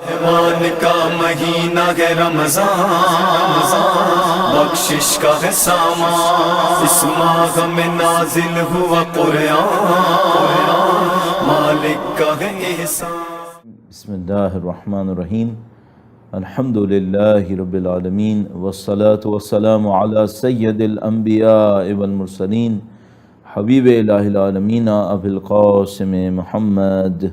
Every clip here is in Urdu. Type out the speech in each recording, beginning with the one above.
رحمان کا مہینہ ہے رمضان، بخشش کا ہے سامان، اس ماہ میں نازل ہوا قرآن، مالک کا ہے احسان۔ بسم اللہ الرحمن الرحیم، الحمد للہ رب العالمین، والصلاة والسلام علی سید الانبیاء والمرسلین، حبیب الہ العالمین ابی القاسم محمد،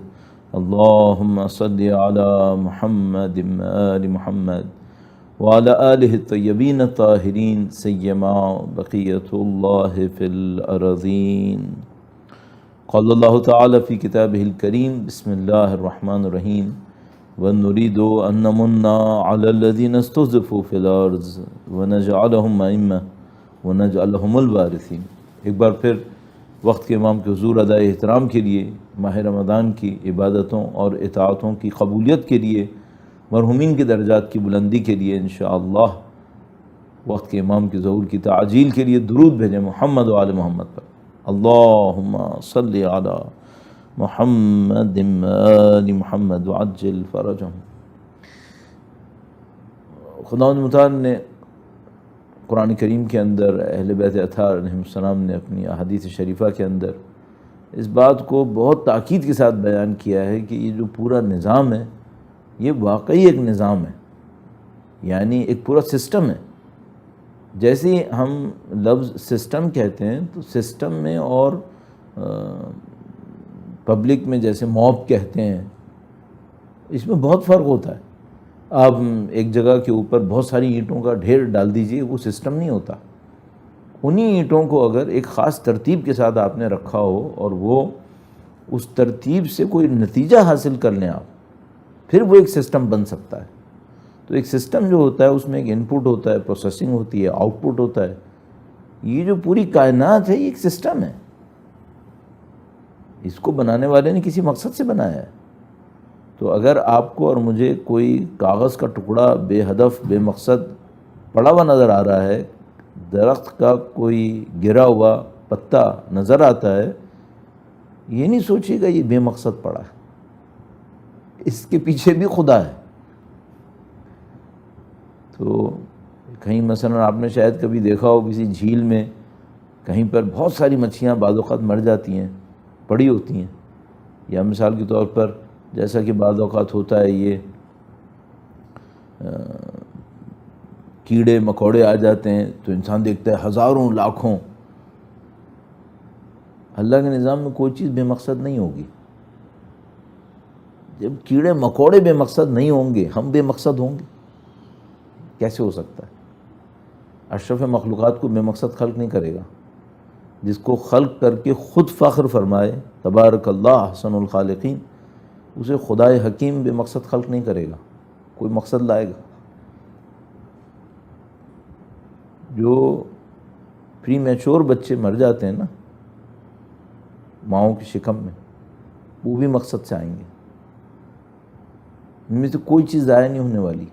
اللہم صلی علی محمد آل محمد وعلی آلہ الطیبین الطاہرین، سیما بقیۃ اللہ فی الارضین۔ قال اللہ تعالی فی کتابہ الکریم، بسم اللہ الرحمن الرحیم، وَنُرِيدُ أَن نَّمُنَّ عَلَى الَّذِينَ اسْتُضْعِفُوا فِي الْأَرْضِ وَنَجْعَلَهُمْ أَئِمَّةً وَنَجْعَلَهُمُ الْوَارِثِينَ۔ ایک بار پھر وقت کے امام کے حضور ادائے احترام کے لیے، ماہ رمضان کی عبادتوں اور اطاعتوں کی قبولیت کے لیے، مرحومین کے درجات کی بلندی کے لیے انشاءاللہ وقت کے امام کے ظہور کی تعجیل کے لیے درود بھیجیں محمد و آل محمد پر۔ اللہم صلی علی محمد آل محمد وعجل فرجہم۔ خداوند متعال نے قرآن کریم کے اندر اہل بیت اطہار علیہ السلام نے اپنی احادیث شریفہ کے اندر اس بات کو بہت تاکید کے ساتھ بیان کیا ہے کہ یہ جو پورا نظام ہے یہ واقعی ایک نظام ہے، یعنی ایک پورا سسٹم ہے۔ جیسے ہم لفظ سسٹم کہتے ہیں تو سسٹم میں اور پبلک میں جیسے موب کہتے ہیں، اس میں بہت فرق ہوتا ہے۔ آپ ایک جگہ کے اوپر بہت ساری اینٹوں کا ڈھیر ڈال دیجئے، وہ سسٹم نہیں ہوتا۔ انہی اینٹوں کو اگر ایک خاص ترتیب کے ساتھ آپ نے رکھا ہو اور وہ اس ترتیب سے کوئی نتیجہ حاصل کر لیں آپ، پھر وہ ایک سسٹم بن سکتا ہے۔ تو ایک سسٹم جو ہوتا ہے اس میں ایک انپٹ ہوتا ہے، پروسیسنگ ہوتی ہے، آؤٹ پٹ ہوتا ہے۔ یہ جو پوری کائنات ہے یہ ایک سسٹم ہے، اس کو بنانے والے نے کسی مقصد سے بنایا ہے۔ تو اگر آپ کو اور مجھے کوئی کاغذ کا ٹکڑا بے ہدف بے مقصد پڑا ہوا نظر آ رہا ہے، درخت کا کوئی گرا ہوا پتا نظر آتا ہے، یہ نہیں سوچیے گا یہ بے مقصد پڑا ہے، اس کے پیچھے بھی خدا ہے۔ تو کہیں مثلا آپ نے شاید کبھی دیکھا ہو کسی جھیل میں کہیں پر بہت ساری مچھلیاں بعض اوقات مر جاتی ہیں، پڑی ہوتی ہیں، یا مثال کے طور پر جیسا کہ بعض اوقات ہوتا ہے یہ کیڑے مکوڑے آ جاتے ہیں تو انسان دیکھتا ہے ہزاروں لاکھوں۔ اللہ کے نظام میں کوئی چیز بے مقصد نہیں ہوگی۔ جب کیڑے مکوڑے بے مقصد نہیں ہوں گے، ہم بے مقصد ہوں گے؟ کیسے ہو سکتا ہے؟ اشرف مخلوقات کو بے مقصد خلق نہیں کرے گا۔ جس کو خلق کر کے خود فخر فرمائے تبارک اللہ احسن الخالقین، اسے خدائے حکیم بے مقصد خلق نہیں کرے گا، کوئی مقصد لائے گا۔ جو پری میچور بچے مر جاتے ہیں نا ماؤں کی شکم میں، وہ بھی مقصد سے آئیں گے۔ ان میں سے کوئی چیز ضائع نہیں ہونے والی،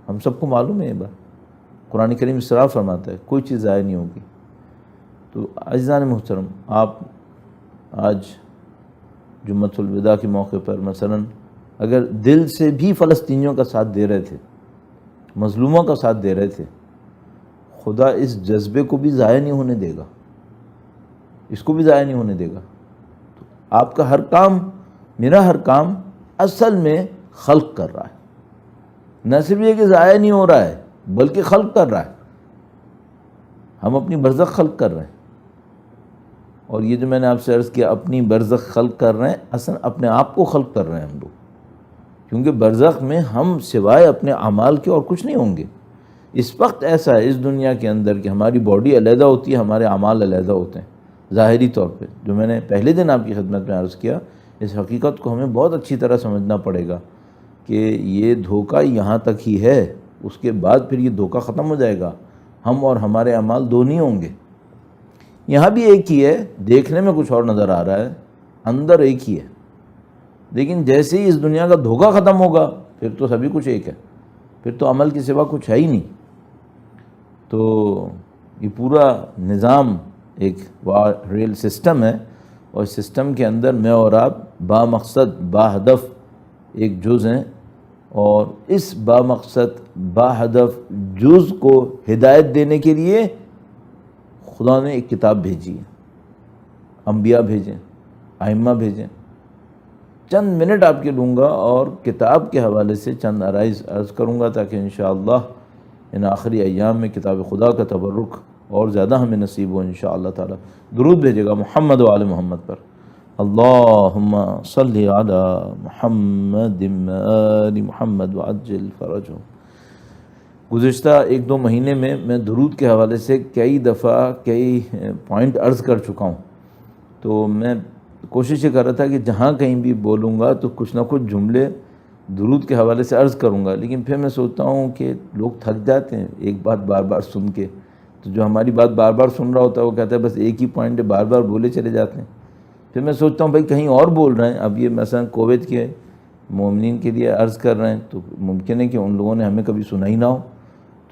ہم سب کو معلوم ہے یہ بات۔ قرآن کریم صراف فرماتا ہے کوئی چیز ضائع نہیں ہوگی۔ تو عزیزان محترم، آپ آج جمعۃ الوداع کے موقع پر مثلا اگر دل سے بھی فلسطینیوں کا ساتھ دے رہے تھے، مظلوموں کا ساتھ دے رہے تھے، خدا اس جذبے کو بھی ضائع نہیں ہونے دے گا، اس کو بھی ضائع نہیں ہونے دے گا۔ تو آپ کا ہر کام، میرا ہر کام اصل میں خلق کر رہا ہے، نہ صرف یہ کہ ضائع نہیں ہو رہا ہے بلکہ خلق کر رہا ہے۔ ہم اپنی برزخ خلق کر رہے ہیں، اور یہ جو میں نے آپ سے عرض کیا اپنی برزخ خلق کر رہے ہیں، اصلا اپنے آپ کو خلق کر رہے ہیں ہم لوگ، کیونکہ برزخ میں ہم سوائے اپنے اعمال کے اور کچھ نہیں ہوں گے۔ اس وقت ایسا ہے اس دنیا کے اندر کہ ہماری باڈی علیحدہ ہوتی ہے، ہمارے اعمال علیحدہ ہوتے ہیں ظاہری طور پہ۔ جو میں نے پہلے دن آپ کی خدمت میں عرض کیا، اس حقیقت کو ہمیں بہت اچھی طرح سمجھنا پڑے گا کہ یہ دھوکہ یہاں تک ہی ہے، اس کے بعد پھر یہ دھوکہ ختم ہو جائے گا، ہم اور ہمارے اعمال دو نہیں ہوں گے۔ یہاں بھی ایک ہی ہے، دیکھنے میں کچھ اور نظر آ رہا ہے، اندر ایک ہی ہے، لیکن جیسے ہی اس دنیا کا دھوکہ ختم ہوگا پھر تو سبھی کچھ ایک ہے، پھر تو عمل کے سوا کچھ ہے ہی نہیں۔ تو یہ پورا نظام ایک ریل سسٹم ہے، اور سسٹم کے اندر میں اور آپ با مقصد با ہدف ایک جز ہیں، اور اس بامقصد باہدف جز کو ہدایت دینے کے لیے خدا نے ایک کتاب بھیجی ہے، انبیاء بھیجیں، ائمہ بھیجیں۔ چند منٹ آپ کے لوں گا اور کتاب کے حوالے سے چند آرائز عرض کروں گا تاکہ انشاءاللہ ان آخری ایام میں کتاب خدا کا تبرک اور زیادہ ہمیں نصیب ہو انشاءاللہ تعالی۔ درود بھیجے گا محمد و آل محمد پر۔ اللہم صلی علی محمد و آل محمد وعجل فرجہم۔ گزشتہ 1-2 مہینے میں درود کے حوالے سے کئی دفعہ کئی پوائنٹ عرض کر چکا ہوں، تو میں کوشش یہ کر رہا تھا کہ جہاں کہیں بھی بولوں گا تو کچھ نہ کچھ جملے درود کے حوالے سے عرض کروں گا، لیکن پھر میں سوچتا ہوں کہ لوگ تھک جاتے ہیں ایک بات بار بار سن کے، تو جو ہماری بات بار بار سن رہا ہوتا ہے وہ کہتا ہے بس ایک ہی پوائنٹ بار بار بولے چلے جاتے ہیں۔ پھر میں سوچتا ہوں بھائی کہیں اور بول رہے ہیں، اب یہ مثلا کوویڈ کے مومنین کے لیے عرض کر رہے ہیں تو ممکن ہے کہ ان لوگوں نے ہمیں کبھی سنا ہی نہ ہو،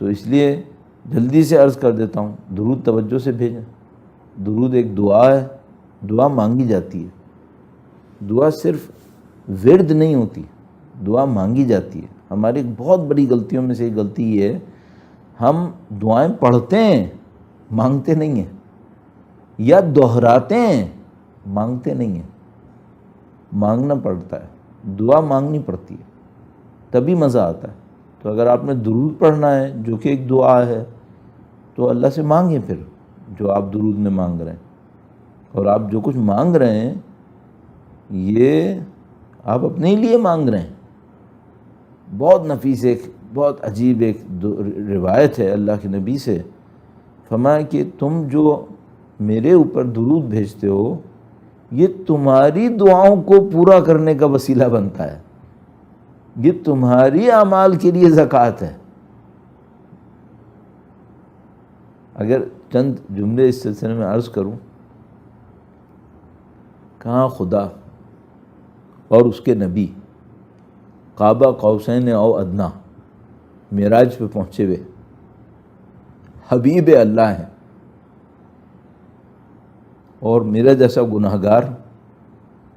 تو اس لیے جلدی سے عرض کر دیتا ہوں، درود توجہ سے بھیجیں۔ درود ایک دعا ہے، دعا مانگی جاتی ہے، دعا صرف ورد نہیں ہوتی، دعا مانگی جاتی ہے۔ ہماری ایک بہت بڑی غلطیوں میں سے ایک غلطی یہ ہے، ہم دعائیں پڑھتے ہیں مانگتے نہیں ہیں، یا دہراتے ہیں مانگتے نہیں ہیں۔ مانگنا پڑتا ہے، دعا مانگنی پڑتی ہے، تبھی مزہ آتا ہے۔ تو اگر آپ نے درود پڑھنا ہے جو کہ ایک دعا ہے تو اللہ سے مانگیں پھر جو آپ درود میں مانگ رہے ہیں، اور آپ جو کچھ مانگ رہے ہیں یہ آپ اپنے ہی لیے مانگ رہے ہیں۔ بہت نفیس ایک بہت عجیب ایک روایت ہے اللہ کے نبی سے، فرمایا کہ تم جو میرے اوپر درود بھیجتے ہو یہ تمہاری دعاؤں کو پورا کرنے کا وسیلہ بنتا ہے، یہ تمہاری اعمال کے لیے زکوٰۃ ہے۔ اگر چند جملے اس سلسلے میں عرض کروں، کہاں خدا اور اس کے نبی قاب قوسین او ادنا معراج پہ پہنچے ہوئے حبیب اللہ ہیں، اور میرا جیسا گناہگار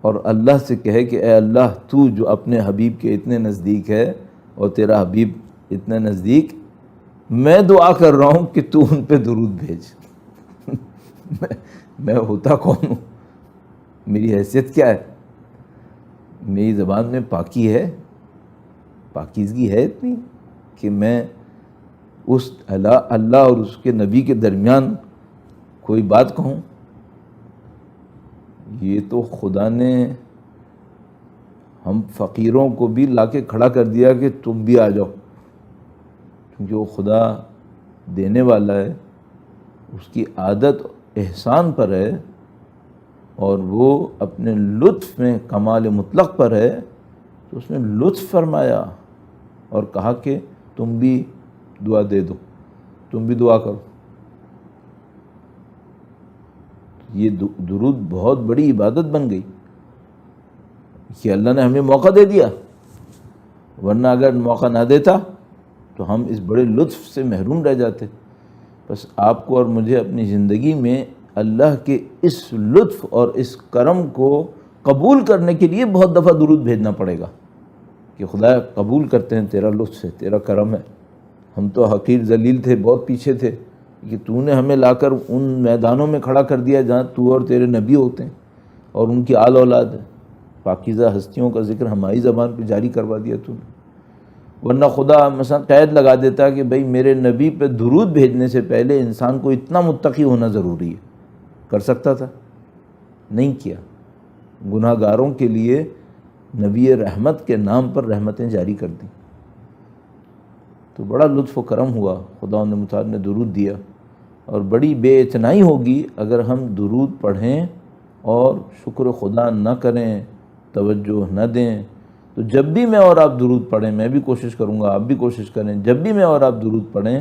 اور اللہ سے کہے کہ اے اللہ تو جو اپنے حبیب کے اتنے نزدیک ہے اور تیرا حبیب اتنے نزدیک، میں دعا کر رہا ہوں کہ تو ان پہ درود بھیج۔ میں ہوتا کون ہوں؟ میری حیثیت کیا ہے؟ میری زبان میں پاکی ہے، پاکیزگی ہے اتنی کہ میں اس اللہ اور اس کے نبی کے درمیان کوئی بات کہوں؟ یہ تو خدا نے ہم فقیروں کو بھی لا کے کھڑا کر دیا کہ تم بھی آ جاؤ، کیونکہ وہ خدا دینے والا ہے، اس کی عادت احسان پر ہے، اور وہ اپنے لطف میں کمال مطلق پر ہے، تو اس نے لطف فرمایا اور کہا کہ تم بھی دعا دے دو، تم بھی دعا کرو۔ یہ درود بہت بڑی عبادت بن گئی کہ اللہ نے ہمیں موقع دے دیا، ورنہ اگر موقع نہ دیتا تو ہم اس بڑے لطف سے محروم رہ جاتے۔ بس آپ کو اور مجھے اپنی زندگی میں اللہ کے اس لطف اور اس کرم کو قبول کرنے کے لیے بہت دفعہ درود بھیجنا پڑے گا کہ خدا قبول کرتے ہیں، تیرا لطف ہے، تیرا کرم ہے۔ ہم تو حقیر ذلیل تھے، بہت پیچھے تھے، کہ تو نے ہمیں لا کر ان میدانوں میں کھڑا کر دیا جہاں تو اور تیرے نبی ہوتے ہیں اور ان کی آل اولاد ہے۔ پاکیزہ ہستیوں کا ذکر ہماری زبان پہ جاری کروا دیا تو نے، ورنہ خدا مثلا قید لگا دیتا کہ بھئی میرے نبی پہ درود بھیجنے سے پہلے انسان کو اتنا متقی ہونا ضروری ہے۔ کر سکتا تھا، نہیں کیا۔ گناہ گاروں کے لیے نبی رحمت کے نام پر رحمتیں جاری کر دیں، تو بڑا لطف و کرم ہوا، خدا نے متعال نے درود دیا۔ اور بڑی بے اعتنائی ہوگی اگر ہم درود پڑھیں اور شکر خدا نہ کریں، توجہ نہ دیں۔ تو جب بھی میں اور آپ درود پڑھیں، میں بھی کوشش کروں گا، آپ بھی کوشش کریں، جب بھی میں اور آپ درود پڑھیں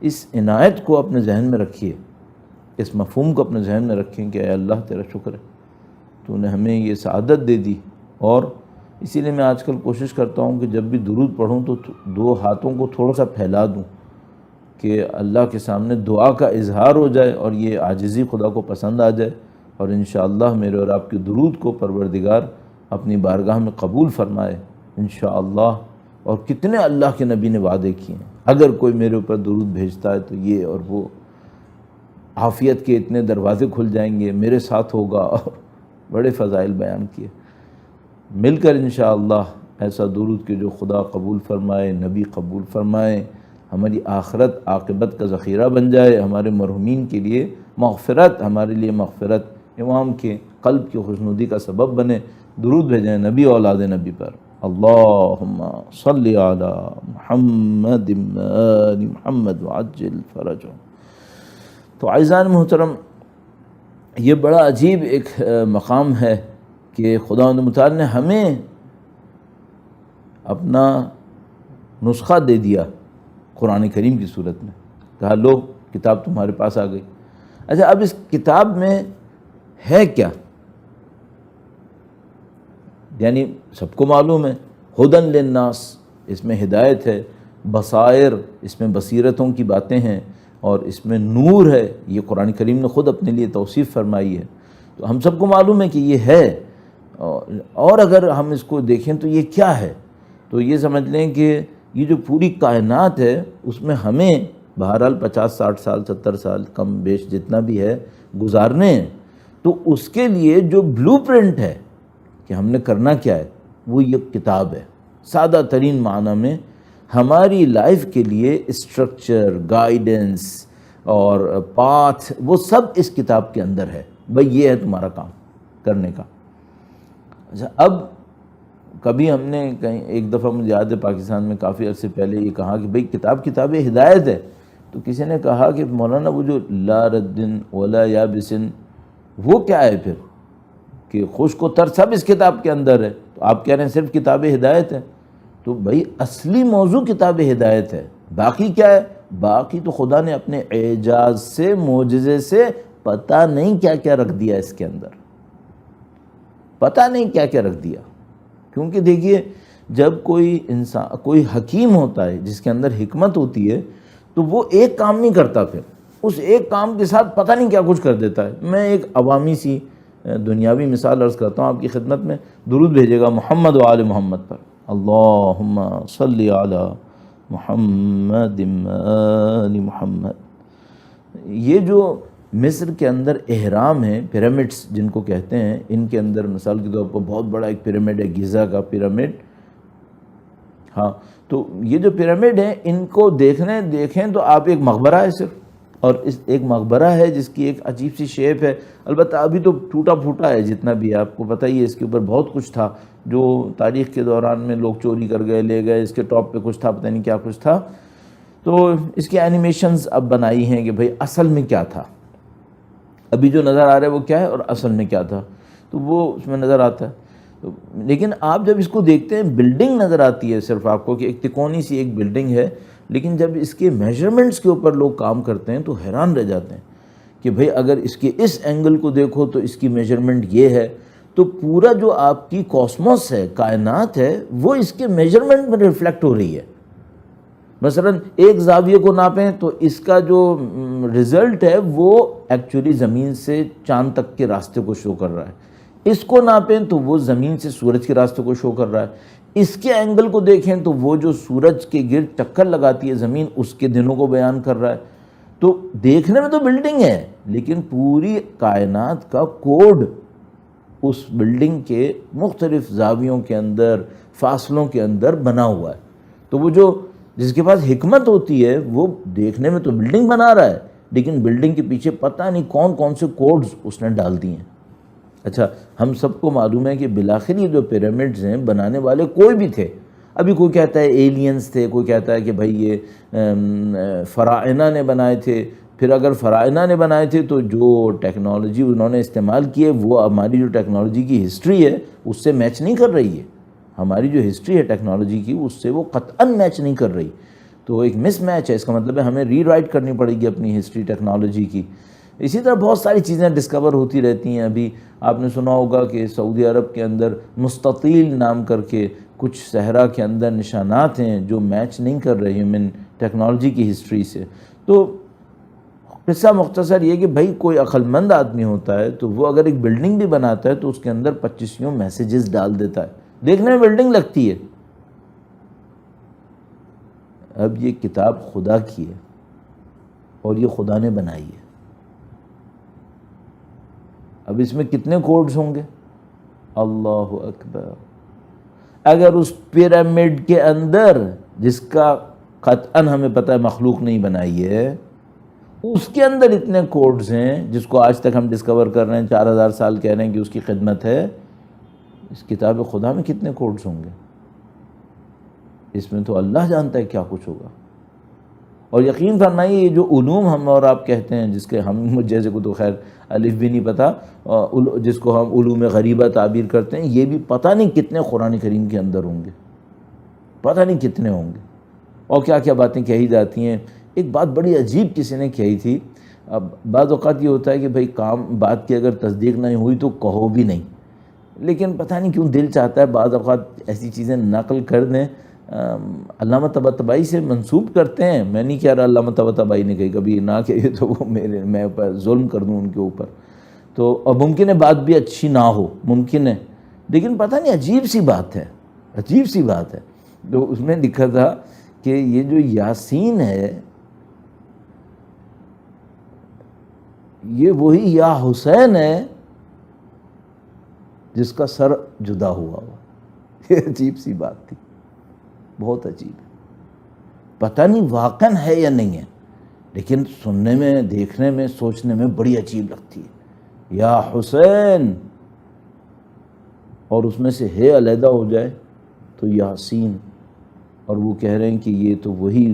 اس عنایت کو اپنے ذہن میں رکھیے، اس مفہوم کو اپنے ذہن میں رکھیں کہ اے اللہ تیرا شکر ہے، تو نے ہمیں یہ سعادت دے دی۔ اور اسی لیے میں آج کل کوشش کرتا ہوں کہ جب بھی درود پڑھوں تو 2 ہاتھوں کو تھوڑا سا پھیلا دوں کہ اللہ کے سامنے دعا کا اظہار ہو جائے اور یہ عاجزی خدا کو پسند آ جائے، اور انشاءاللہ میرے اور آپ کے درود کو پروردگار اپنی بارگاہ میں قبول فرمائے انشاءاللہ۔ اور کتنے اللہ کے نبی نے وعدے کیے ہیں، اگر کوئی میرے اوپر درود بھیجتا ہے تو یہ اور وہ، عافیت کے اتنے دروازے کھل جائیں گے، میرے ساتھ ہوگا، اور بڑے فضائل بیان کیے۔ مل کر انشاءاللہ ایسا درود کہ جو خدا قبول فرمائے، نبی قبول فرمائے، ہماری آخرت عاقبت کا ذخیرہ بن جائے، ہمارے مرحومین کے لیے مغفرت، ہمارے لیے مغفرت، امام کے قلب کی خوشنودی کا سبب بنے۔ درود بھیجیں نبی اولاد نبی پر۔ اللہم صلی علی محمد آل محمد وعجل فرجهم۔ تو عزیزان محترم، یہ بڑا عجیب ایک مقام ہے کہ خداوند متعال نے ہمیں اپنا نسخہ دے دیا قرآن کریم کی صورت میں، کہا لو کتاب تمہارے پاس آ گئی۔ اچھا، اب اس کتاب میں ہے کیا؟ یعنی سب کو معلوم ہے ہدن للناس، اس میں ہدایت ہے، بصائر، اس میں بصیرتوں کی باتیں ہیں، اور اس میں نور ہے، یہ قرآن کریم نے خود اپنے لیے توصیف فرمائی ہے، تو ہم سب کو معلوم ہے کہ یہ ہے۔ اور اگر ہم اس کو دیکھیں تو یہ کیا ہے، تو یہ سمجھ لیں کہ یہ جو پوری کائنات ہے اس میں ہمیں بہرحال 50 60 سال 70 سال کم بیش جتنا بھی ہے گزارنے ہیں، تو اس کے لیے جو بلو پرنٹ ہے کہ ہم نے کرنا کیا ہے، وہ یہ کتاب ہے۔ سادہ ترین معنی میں ہماری لائف کے لیے اسٹرکچر، گائیڈنس اور پاتھ، وہ سب اس کتاب کے اندر ہے۔ بھئی یہ ہے تمہارا کام کرنے کا۔ اچھا، اب کبھی ہم نے کہیں ایک دفعہ مجھے یاد ہے پاکستان میں کافی عرصے پہلے یہ کہا کہ بھئی کتاب ہدایت ہے، تو کسی نے کہا کہ مولانا وہ جو لا ردن ولا یابسن وہ کیا ہے پھر، کہ خشک و تر سب اس کتاب کے اندر ہے، تو آپ کہہ رہے ہیں صرف کتاب ہدایت ہے؟ تو بھئی اصلی موضوع کتاب ہدایت ہے، باقی کیا ہے؟ باقی تو خدا نے اپنے اعجاز سے، معجزے سے پتہ نہیں کیا کیا رکھ دیا اس کے اندر، پتہ نہیں کیا کیا رکھ دیا۔ کیونکہ دیکھیے، جب کوئی انسان، کوئی حکیم ہوتا ہے جس کے اندر حکمت ہوتی ہے، تو وہ ایک کام نہیں کرتا، پھر اس ایک کام کے ساتھ پتہ نہیں کیا کچھ کر دیتا ہے۔ میں ایک عوامی سی دنیاوی مثال عرض کرتا ہوں آپ کی خدمت میں، درود بھیجے گا محمد و آل محمد پر، اللہم صلی علی محمد آل محمد۔ یہ جو مصر کے اندر اہرام ہیں، پیرامڈس جن کو کہتے ہیں، ان کے اندر مثال کے طور پر بہت بڑا ایک پیرامڈ ہے، گیزا کا پیرامڈ۔ ہاں، تو یہ جو پیرامڈ ہیں ان کو دیکھیں تو آپ ایک مقبرہ ہے صرف، اور اس ایک مقبرہ ہے جس کی ایک عجیب سی شیپ ہے، البتہ ابھی تو ٹوٹا پھوٹا ہے جتنا بھی ہے، آپ کو پتہ ہی ہے اس کے اوپر بہت کچھ تھا جو تاریخ کے دوران میں لوگ چوری کر گئے، لے گئے، اس کے ٹاپ پہ کچھ تھا، پتہ نہیں کیا کچھ تھا، تو اس کی اینیمیشنز اب بنائی ہیں کہ بھئی اصل میں کیا تھا، ابھی جو نظر آ رہا ہے وہ کیا ہے اور اصل میں کیا تھا، تو وہ اس میں نظر آتا ہے۔ لیکن آپ جب اس کو دیکھتے ہیں، بلڈنگ نظر آتی ہے صرف آپ کو کہ ایک تکونی سی ایک بلڈنگ ہے، لیکن جب اس کے میجرمنٹس کے اوپر لوگ کام کرتے ہیں تو حیران رہ جاتے ہیں کہ بھئی اگر اس کے اس اینگل کو دیکھو تو اس کی میجرمنٹ یہ ہے، تو پورا جو آپ کی کاسموس ہے، کائنات ہے، وہ اس کے میجرمنٹ میں ریفلیکٹ ہو رہی ہے۔ مثلا ایک زاویے کو ناپیں تو اس کا جو رزلٹ ہے وہ ایکچولی زمین سے چاند تک کے راستے کو شو کر رہا ہے، اس کو ناپیں تو وہ زمین سے سورج کے راستے کو شو کر رہا ہے، اس کے اینگل کو دیکھیں تو وہ جو سورج کے گرد چکر لگاتی ہے زمین، اس کے دنوں کو بیان کر رہا ہے۔ تو دیکھنے میں تو بلڈنگ ہے، لیکن پوری کائنات کا کوڈ اس بلڈنگ کے مختلف زاویوں کے اندر، فاصلوں کے اندر بنا ہوا ہے۔ تو وہ جو جس کے پاس حکمت ہوتی ہے وہ دیکھنے میں تو بلڈنگ بنا رہا ہے، لیکن بلڈنگ کے پیچھے پتہ نہیں کون کون سے کوڈز اس نے ڈال دیے ہیں۔ اچھا، ہم سب کو معلوم ہے کہ بالآخر یہ جو پیرامڈز ہیں بنانے والے کوئی بھی تھے، ابھی کوئی کہتا ہے ایلینز تھے، کوئی کہتا ہے کہ بھائی یہ فراعنہ نے بنائے تھے، پھر اگر فراعنہ نے بنائے تھے تو جو ٹیکنالوجی انہوں نے استعمال کی ہے وہ ہماری جو ٹیکنالوجی کی ہسٹری ہے اس سے میچ نہیں کر رہی ہے، ہماری جو ہسٹری ہے ٹیکنالوجی کی اس سے وہ قطعاً میچ نہیں کر رہی، تو ایک مس میچ ہے، اس کا مطلب ہے ہمیں ری رائٹ کرنی پڑے گی اپنی ہسٹری ٹیکنالوجی کی۔ اسی طرح بہت ساری چیزیں ڈسکور ہوتی رہتی ہیں۔ ابھی آپ نے سنا ہوگا کہ سعودی عرب کے اندر مستطیل نام کر کے کچھ صحرا کے اندر نشانات ہیں جو میچ نہیں کر رہے ہیومن ٹیکنالوجی کی ہسٹری سے۔ تو قصہ مختصر یہ کہ بھائی کوئی عقل مند آدمی ہوتا ہے تو وہ اگر ایک بلڈنگ بھی بناتا ہے تو اس کے اندر 25 میسیجز ڈال دیتا ہے، دیکھنے میں بلڈنگ لگتی ہے اب یہ کتاب خدا کی ہے اور یہ خدا نے بنائی ہے. اب اس میں کتنے کوڈز ہوں گے؟ اللہ اکبر. اگر اس پیرامڈ کے اندر جس کا قطعاً ہمیں پتہ ہے مخلوق نہیں بنائی ہے، اس کے اندر اتنے کوڈز ہیں جس کو آج تک ہم ڈسکور کر رہے ہیں، 4000 سال کہہ رہے ہیں کہ اس کی خدمت ہے، اس کتاب خدا میں کتنے کوڈز ہوں گے؟ اس میں تو اللہ جانتا ہے کیا کچھ ہوگا. اور یقین فرمائیے یہ جو علوم ہم اور آپ کہتے ہیں، جس کے ہم جیسے کو تو خیر الف بھی نہیں پتہ، جس کو ہم علوم غریبہ تعبیر کرتے ہیں، یہ بھی پتہ نہیں کتنے قرآن کریم کے اندر ہوں گے، پتہ نہیں کتنے ہوں گے، اور کیا کیا باتیں کہی جاتی ہیں. ایک بات بڑی عجیب کسی نے کہی تھی. اب بعض اوقات یہ ہوتا ہے کہ بھئی بات کی اگر تصدیق نہیں ہوئی تو کہو بھی نہیں، لیکن پتہ نہیں کیوں دل چاہتا ہے بعض اوقات ایسی چیزیں نقل کر دیں. علامہ طباطبائی سے منسوب کرتے ہیں، میں نہیں کہہ رہا علامہ طباطبائی نے کہی، کبھی نہ کہیے تو وہ میں ظلم کر دوں ان کے اوپر. تو اب ممکن ہے بات بھی اچھی نہ ہو، ممکن ہے، لیکن پتہ نہیں عجیب سی بات ہے، عجیب سی بات ہے. تو اس میں لکھا تھا کہ یہ جو یاسین ہے یہ وہی یا حسین ہے جس کا سر جدا ہوا ہوا. یہ عجیب سی بات تھی، بہت عجیب ہے. پتہ نہیں واقعاً ہے یا نہیں ہے، لیکن سننے میں، دیکھنے میں، سوچنے میں بڑی عجیب لگتی ہے. یا حسین اور اس میں سے ہے علیحدہ ہو جائے تو یاسین، اور وہ کہہ رہے ہیں کہ یہ تو وہی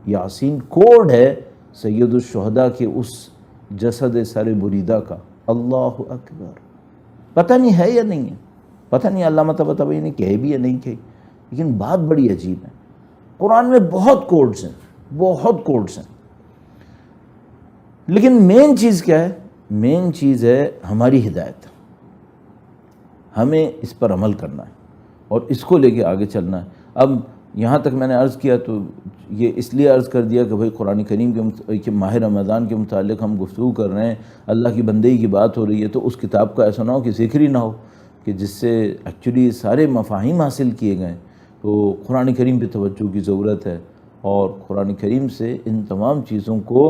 یاسین کوڈ ہے سید الشہداء کے اس جسد سر بریدہ کا. اللہ اکبر. پتہ نہیں ہے یا نہیں ہے، پتہ نہیں علامہ طباطبائی نے کہے بھی یا نہیں کہی، لیکن بات بڑی عجیب ہے. قرآن میں بہت کوڈز ہیں، بہت کوڈز ہیں، لیکن مین چیز کیا ہے؟ مین چیز ہے ہماری ہدایت. ہمیں اس پر عمل کرنا ہے اور اس کو لے کے آگے چلنا ہے. اب یہاں تک میں نے عرض کیا تو یہ اس لیے عرض کر دیا کہ بھئی قرآن کریم کے ماہ رمضان کے متعلق ہم گفتگو کر رہے ہیں، اللہ کی بندگی کی بات ہو رہی ہے، تو اس کتاب کا ایسا نہ ہو کہ ذکر ہی نہ ہو، کہ جس سے ایکچولی سارے مفاہیم حاصل کیے گئے. تو قرآن کریم پہ توجہ کی ضرورت ہے، اور قرآن کریم سے ان تمام چیزوں کو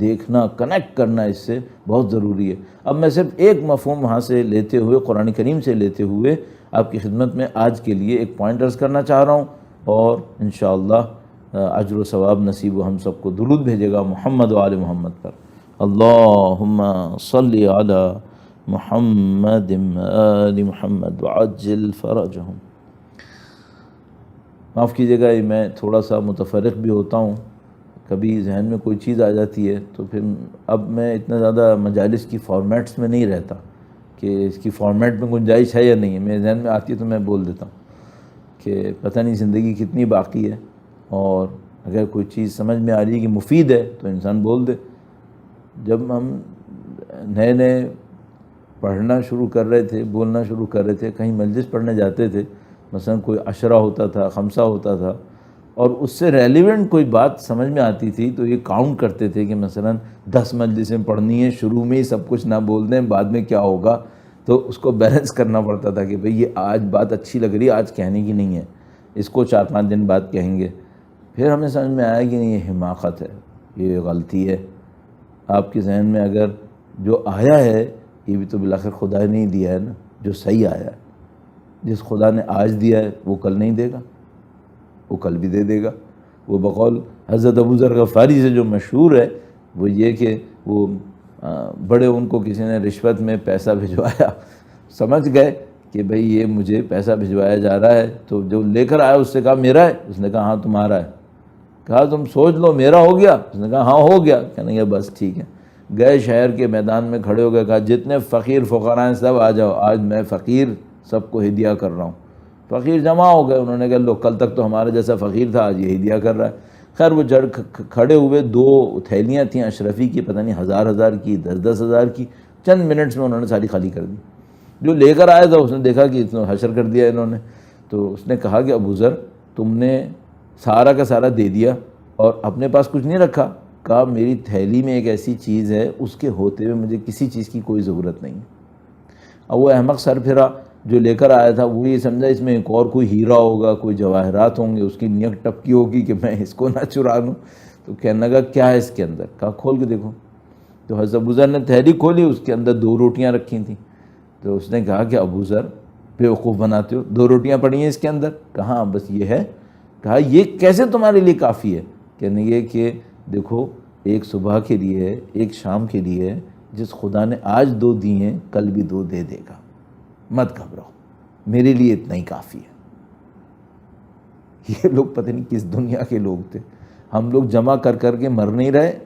دیکھنا، کنیکٹ کرنا اس سے بہت ضروری ہے. اب میں صرف ایک مفہوم وہاں سے لیتے ہوئے، قرآن کریم سے لیتے ہوئے آپ کی خدمت میں آج کے لیے ایک پوائنٹ عرض کرنا چاہ رہا ہوں، اور انشاءاللہ اجر و ثواب نصیب و ہم سب کو. درود بھیجے گا محمد و آل محمد پر. اللہم صلی علی محمد آل محمد وعجل فرجہم. معاف کیجیے گا، میں تھوڑا سا متفرق بھی ہوتا ہوں، کبھی ذہن میں کوئی چیز آ جاتی ہے تو پھر اب میں اتنا زیادہ مجالس کی فارمیٹس میں نہیں رہتا کہ اس کی فارمیٹ میں گنجائش ہے یا نہیں ہے. میرے ذہن میں آتی ہے تو میں بول دیتا ہوں کہ پتہ نہیں زندگی کتنی باقی ہے، اور اگر کوئی چیز سمجھ میں آ رہی ہے کہ مفید ہے تو انسان بول دے. جب ہم نئے نئے پڑھنا شروع کر رہے تھے، بولنا شروع کر رہے تھے، کہیں مجلس پڑھنے جاتے تھے، مثلا کوئی عشرہ ہوتا تھا، خمسہ ہوتا تھا، اور اس سے ریلیونٹ کوئی بات سمجھ میں آتی تھی تو یہ کاؤنٹ کرتے تھے کہ مثلا 10 مجلسیں پڑھنی ہیں، شروع میں ہی سب کچھ نہ بول دیں، بعد میں کیا ہوگا. تو اس کو بیلنس کرنا پڑتا تھا کہ بھئی یہ آج بات اچھی لگ رہی ہے، آج کہنے کی نہیں ہے، اس کو 4-5 دن بعد کہیں گے. پھر ہمیں سمجھ میں آیا کہ نہیں، یہ حماقت ہے، یہ غلطی ہے. آپ کے ذہن میں اگر جو آیا ہے یہ بھی تو بالآخر خدا نے نہیں دیا ہے نا، جو صحیح آیا ہے. جس خدا نے آج دیا ہے وہ کل نہیں دے گا، وہ کل بھی دے دے گا. وہ بقول حضرت ابو ذر غفاری سے جو مشہور ہے وہ یہ کہ وہ بڑے ان کو کسی نے رشوت میں پیسہ بھجوایا، سمجھ گئے کہ بھئی یہ مجھے پیسہ بھجوایا جا رہا ہے، تو جو لے کر آیا اس سے کہا میرا ہے؟ اس نے کہا ہاں تمہارا ہے. کہا تم سوچ لو میرا ہو گیا؟ اس نے کہا ہاں ہو گیا. کہنے لگا بس ٹھیک ہے. گئے شہر کے میدان میں کھڑے ہو گئے، کہا جتنے فقیر فقراء ہیں سب آ جاؤ، آج میں فقیر سب کو ہدیہ کر رہا ہوں. فقیر جمع ہو گئے. انہوں نے کہا لو کل تک تو ہمارا جیسا فقیر تھا، آج یہ ہدیہ کر رہا ہے. خیر وہ جڑ کھڑے ہوئے، 2 تھیلیاں تھیں اشرفی کی، پتہ نہیں 1000 کی، 10,000 کی. چند منٹس میں انہوں نے ساری خالی کر دی. جو لے کر آیا تھا اس نے دیکھا کہ اتنا حشر کر دیا انہوں نے. تو اس نے کہا کہ ابو ذر تم نے سارا کا سارا دے دیا اور اپنے پاس کچھ نہیں رکھا. کہا میری تھیلی میں ایک ایسی چیز ہے اس کے ہوتے ہوئے مجھے کسی چیز کی کوئی ضرورت نہیں ہے. اب وہ احمق سر پھرا جو لے کر آیا تھا وہ یہ سمجھا اس میں ایک اور کوئی ہیرا ہوگا، کوئی جواہرات ہوں گے، اس کی نیت ٹپکی ہوگی کہ میں اس کو نہ چرا لوں. تو کہنے لگا کیا ہے اس کے اندر؟ کہا کھول کے دیکھو. تو حضرت ابو ذر نے تحریک کھولی، اس کے اندر 2 روٹیاں رکھی تھیں. تو اس نے کہا کہ ابو ذر بیوقوف بناتے ہو، 2 روٹیاں پڑی ہیں اس کے اندر؟ کہاں بس یہ ہے. کہا یہ کیسے تمہارے لیے کافی ہے؟ کہنے یہ کہ دیکھو ایک صبح کے لیے ہے، ایک شام کے لیے ہے، جس خدا نے آج 2 دی ہیں کل بھی 2 دے دے گا، مت گھبراؤ، میرے لیے اتنا ہی کافی ہے. یہ لوگ پتہ نہیں کس دنیا کے لوگ تھے. ہم لوگ جمع کر کر کے مر نہیں رہے،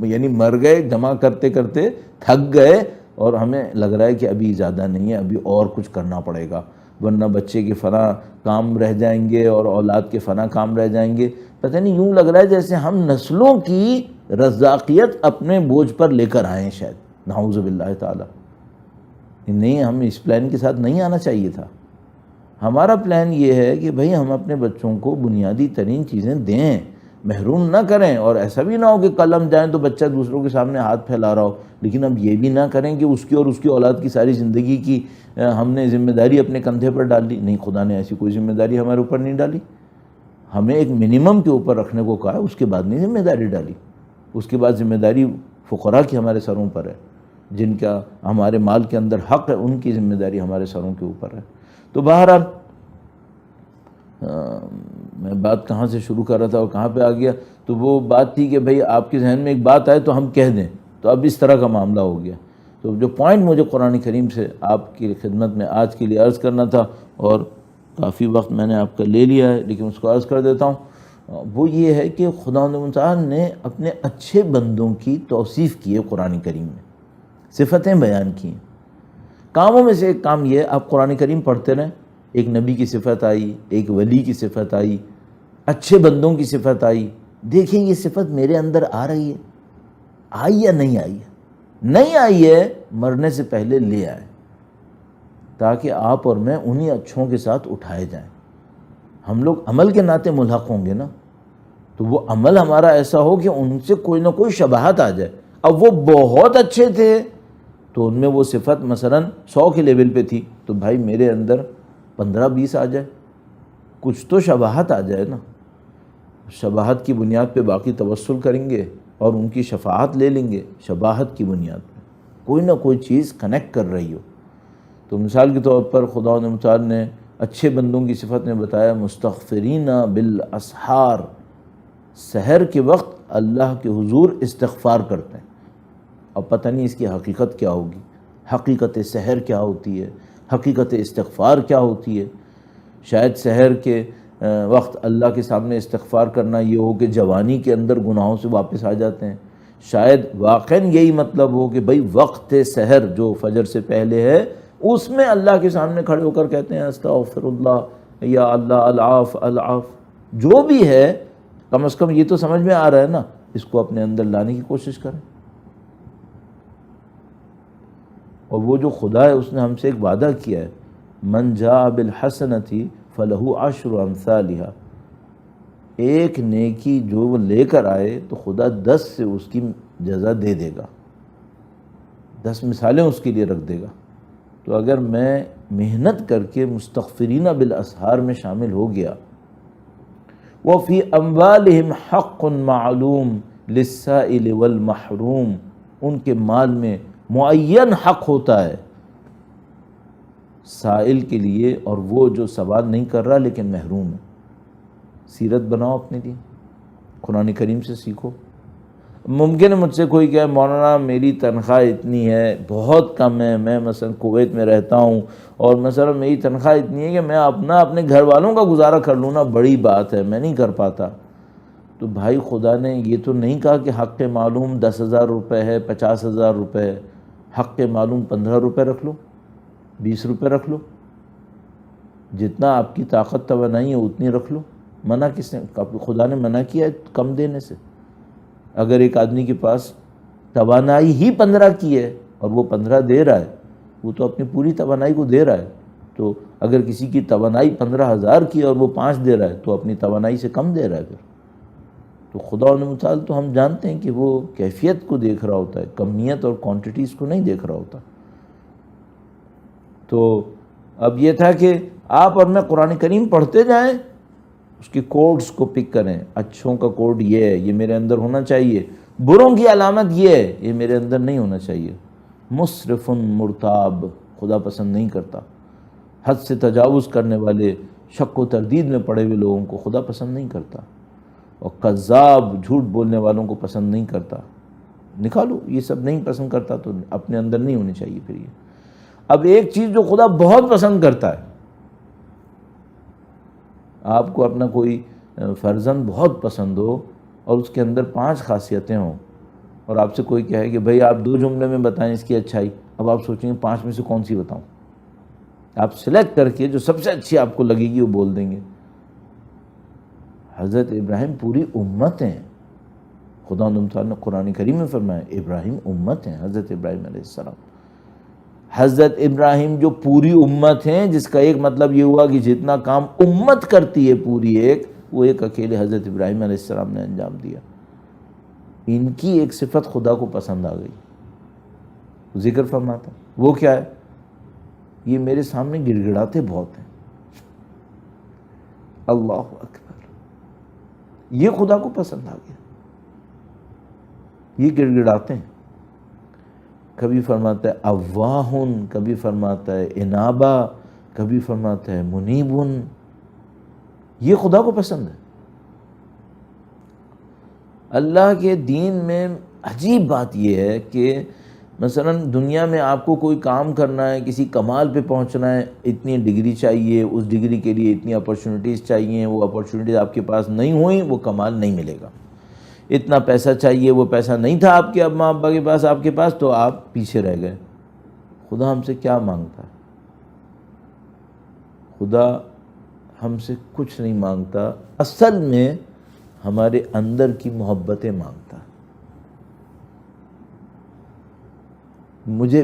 یعنی مر گئے جمع کرتے کرتے، تھک گئے، اور ہمیں لگ رہا ہے کہ ابھی زیادہ نہیں ہے، ابھی اور کچھ کرنا پڑے گا، ورنہ بچے کے فلاں کام رہ جائیں گے اور اولاد کے فلاں کام رہ جائیں گے. پتہ نہیں یوں لگ رہا ہے جیسے ہم نسلوں کی رزاقیت اپنے بوجھ پر لے کر آئے ہیں شاید، نعوذ باللہ تعالی. نہیں، ہم اس پلان کے ساتھ نہیں آنا چاہیے تھا. ہمارا پلان یہ ہے کہ بھئی ہم اپنے بچوں کو بنیادی ترین چیزیں دیں، محروم نہ کریں. اور ایسا بھی نہ ہو کہ کل ہم جائیں تو بچہ دوسروں کے سامنے ہاتھ پھیلا رہا ہو، لیکن اب یہ بھی نہ کریں کہ اس کی اور اس کی اولاد کی ساری زندگی کی ہم نے ذمہ داری اپنے کندھے پر ڈال دی. نہیں، خدا نے ایسی کوئی ذمہ داری ہمارے اوپر نہیں ڈالی. ہمیں ایک منیمم کے اوپر رکھنے کو کہا ہے، اس کے بعد نہیں ذمہ داری ڈالی. اس کے بعد ذمہ داری فقراء کی ہمارے سروں پر ہے، جن کا ہمارے مال کے اندر حق ہے، ان کی ذمہ داری ہمارے سروں کے اوپر ہے. تو بہرحال میں بات کہاں سے شروع کر رہا تھا اور کہاں پہ آ گیا. تو وہ بات تھی کہ بھئی آپ کے ذہن میں ایک بات آئے تو ہم کہہ دیں. تو اب اس طرح کا معاملہ ہو گیا. تو جو پوائنٹ مجھے قرآن کریم سے آپ کی خدمت میں آج کے لیے عرض کرنا تھا، اور کافی وقت میں نے آپ کا لے لیا ہے لیکن اس کو عرض کر دیتا ہوں، وہ یہ ہے کہ خداوند متعال نے اپنے اچھے بندوں کی توصیف کی ہے قرآن کریم میں، صفتیں بیان کی ہیں. کاموں میں سے ایک کام یہ ہے، آپ قرآن کریم پڑھتے رہیں، ایک نبی کی صفت آئی، ایک ولی کی صفت آئی، اچھے بندوں کی صفت آئی. دیکھیں یہ صفت میرے اندر آ رہی ہے، آئی یا نہیں آئی ہے؟ نہیں آئی ہے، مرنے سے پہلے لے آئے، تاکہ آپ اور میں انہی اچھوں کے ساتھ اٹھائے جائیں. ہم لوگ عمل کے ناطے ملحق ہوں گے نا، تو وہ عمل ہمارا ایسا ہو کہ ان سے کوئی نہ کوئی شباہت آ جائے. اب وہ بہت اچھے تھے تو ان میں وہ صفت مثلا 100 کے لیول پہ تھی، تو بھائی میرے اندر 15-20 آ جائے، کچھ تو شباہت آ جائے نا. شباہت کی بنیاد پہ باقی توسل کریں گے اور ان کی شفاعت لے لیں گے. شباہت کی بنیاد پہ کوئی نہ کوئی چیز کنیکٹ کر رہی ہو. تو مثال کے طور پر خدا متعال نے اچھے بندوں کی صفت میں بتایا مستغفرین بالاسحار، سحر کے وقت اللہ کے حضور استغفار کرتے ہیں. اب پتہ نہیں اس کی حقیقت کیا ہوگی، حقیقت سحر کیا ہوتی ہے، حقیقت استغفار کیا ہوتی ہے. شاید سحر کے وقت اللہ کے سامنے استغفار کرنا یہ ہو کہ جوانی کے اندر گناہوں سے واپس آ جاتے ہیں. شاید واقعاً یہی مطلب ہو کہ بھئی وقت سحر جو فجر سے پہلے ہے، اس میں اللہ کے سامنے کھڑے ہو کر کہتے ہیں استغفر اللہ یا اللہ العاف العاف. جو بھی ہے کم از کم یہ تو سمجھ میں آ رہا ہے نا، اس کو اپنے اندر لانے کی کوشش کریں. اور وہ جو خدا ہے اس نے ہم سے ایک وعدہ کیا ہے، من جاء بالحسنۃ فلہ عشر امثالھا. ایک نیکی جو وہ لے کر آئے تو خدا 10 سے اس کی جزا دے دے گا، 10 مثالیں اس کے لیے رکھ دے گا. تو اگر میں محنت کر کے مستغفرین بالاسحار میں شامل ہو گیا، وفی اموالہم حق معلوم للسائل والمحروم، ان کے مال میں معین حق ہوتا ہے سائل کے لیے اور وہ جو سوال نہیں کر رہا لیکن محروم ہے. سیرت بناؤ اپنے لیے، قرآن کریم سے سیکھو. ممکن ہے مجھ سے کوئی کہے مولانا میری تنخواہ اتنی ہے، بہت کم ہے، میں مثلا کویت میں رہتا ہوں اور مثلا میری تنخواہ اتنی ہے کہ میں اپنے گھر والوں کا گزارا کر لوں نا، بڑی بات ہے، میں نہیں کر پاتا. تو بھائی خدا نے یہ تو نہیں کہا کہ حق معلوم 10,000 روپے ہے، 50,000 روپے ہے. حق معلوم 15 روپے رکھ لو، 20 روپے رکھ لو، جتنا آپ کی طاقت توانائی ہے اتنی رکھ لو. منع کس نے؟ خدا نے منع کیا ہے کم دینے سے. اگر ایک آدمی کے پاس توانائی ہی 15 کی ہے اور وہ 15 دے رہا ہے، وہ تو اپنی پوری توانائی کو دے رہا ہے. تو اگر کسی کی توانائی 15,000 کی ہے اور وہ 5 دے رہا ہے تو اپنی توانائی سے کم دے رہا ہے. پھر تو خدا متعال تو ہم جانتے ہیں کہ وہ کیفیت کو دیکھ رہا ہوتا ہے، کمیت اور کوانٹٹیز کو نہیں دیکھ رہا ہوتا. تو اب یہ تھا کہ آپ اور میں قرآن کریم پڑھتے جائیں، اس کے کوڈز کو پک کریں، اچھوں کا کوڈ یہ ہے، یہ میرے اندر ہونا چاہیے، بروں کی علامت یہ ہے، یہ میرے اندر نہیں ہونا چاہیے۔ مسرف مرتاب، خدا پسند نہیں کرتا۔ حد سے تجاوز کرنے والے، شک و تردید میں پڑے ہوئے لوگوں کو خدا پسند نہیں کرتا، اور کذاب، جھوٹ بولنے والوں کو پسند نہیں کرتا۔ نکالو، یہ سب نہیں پسند کرتا تو اپنے اندر نہیں ہونی چاہیے پھر یہ۔ اب ایک چیز جو خدا بہت پسند کرتا ہے، آپ کو اپنا کوئی فرزند بہت پسند ہو اور اس کے اندر 5 خاصیتیں ہوں، اور آپ سے کوئی کہے کہ بھئی آپ 2 جملے میں بتائیں اس کی اچھائی، اب آپ سوچیں گے 5 میں سے کون سی بتاؤں؟ آپ سلیکٹ کر کے جو سب سے اچھی آپ کو لگے گی وہ بول دیں گے۔ حضرت ابراہیم پوری امت ہیں، خدا تعالیٰ نے قرآن کریم میں فرمایا ابراہیم امت ہیں، حضرت ابراہیم علیہ السلام۔ حضرت ابراہیم جو پوری امت ہیں، جس کا ایک مطلب یہ ہوا کہ جتنا کام امت کرتی ہے پوری ایک، وہ ایک اکیلے حضرت ابراہیم علیہ السلام نے انجام دیا۔ ان کی ایک صفت خدا کو پسند آ گئی، ذکر فرماتا وہ کیا ہے؟ یہ میرے سامنے گڑ گڑاتے بہت ہیں۔ اللہ اکبر، یہ خدا کو پسند آ گیا، یہ گڑ گڑاتے ہیں۔ کبھی فرماتا ہے اواہن، کبھی فرماتا ہے انابا، کبھی فرماتا ہے منیبن، یہ خدا کو پسند ہے۔ اللہ کے دین میں عجیب بات یہ ہے کہ مثلا دنیا میں آپ کو کوئی کام کرنا ہے، کسی کمال پہ پہنچنا ہے، اتنی ڈگری چاہیے، اس ڈگری کے لیے اتنی اپرچونٹیز چاہیے، وہ اپرچونٹیز آپ کے پاس نہیں ہوئیں، وہ کمال نہیں ملے گا۔ اتنا پیسہ چاہیے، وہ پیسہ نہیں تھا آپ کے اماں ابا کے پاس، آپ کے پاس، تو آپ پیچھے رہ گئے۔ خدا ہم سے کیا مانگتا ہے؟ خدا ہم سے کچھ نہیں مانگتا، اصل میں ہمارے اندر کی محبتیں مانگتا ہے۔ مجھے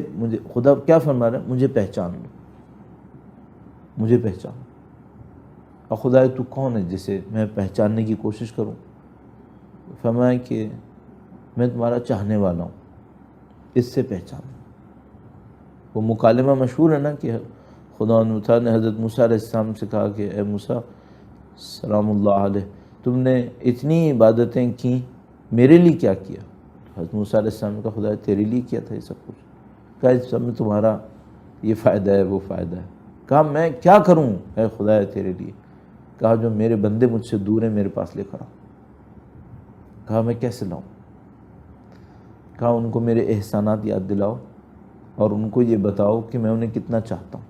خدا کیا فرما رہا ہے؟ مجھے پہچان لو، مجھے پہچان۔ اور خدا تو کون ہے جسے میں پہچاننے کی کوشش کروں؟ فرمایا کہ میں تمہارا چاہنے والا ہوں، اس سے پہچان۔ وہ مکالمہ مشہور ہے نا کہ خدا نے حضرت موسیٰ علیہ السلام سے کہا کہ اے موسیٰ سلام اللہ علیہ، تم نے اتنی عبادتیں کیں، میرے لیے کیا کیا؟ حضرت موسیٰ علیہ السلام نے کہا خدا تیرے لیے کیا تھا یہ سب کچھ۔ کہا اس سب میں تمہارا یہ فائدہ ہے وہ فائدہ ہے۔ کہا میں کیا کروں اے خدا ہے تیرے لیے؟ کہا جو میرے بندے مجھ سے دور ہیں میرے پاس لے کر آؤ۔ کہا میں کیسے لاؤں؟ کہا ان کو میرے احسانات یاد دلاؤ اور ان کو یہ بتاؤ کہ میں انہیں کتنا چاہتا ہوں۔